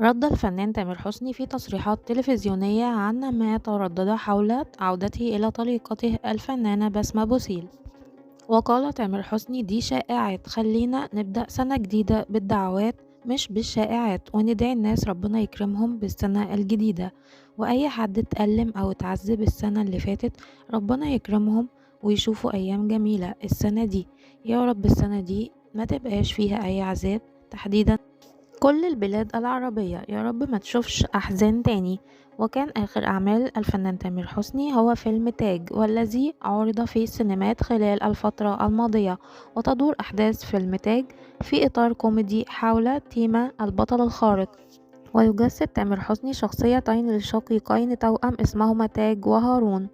رد الفنان تامر حسني في تصريحات تلفزيونية عن ما تردد حول عودته إلى طليقته الفنانة بسمة بوسيل. وقال تامر حسني: دي شائعات، خلينا نبدأ سنة جديدة بالدعوات مش بالشائعات، وندعي الناس ربنا يكرمهم بالسنة الجديدة، وأي حد اتألم أو اتعذب السنة اللي فاتت ربنا يكرمهم ويشوفوا أيام جميلة السنة دي. يا رب السنة دي ما تبقاش فيها أي عذاب، تحديدا كل البلاد العربية، يا رب ما تشوفش أحزان تاني. وكان آخر أعمال الفنان تامر حسني هو فيلم تاج، والذي عُرض في السينمات خلال الفترة الماضية، وتدور أحداث فيلم تاج في إطار كوميدي حول تيمة البطل الخارق. ويجسد تامر حسني شخصيتين للشقيقين توأم اسمهما تاج وهارون،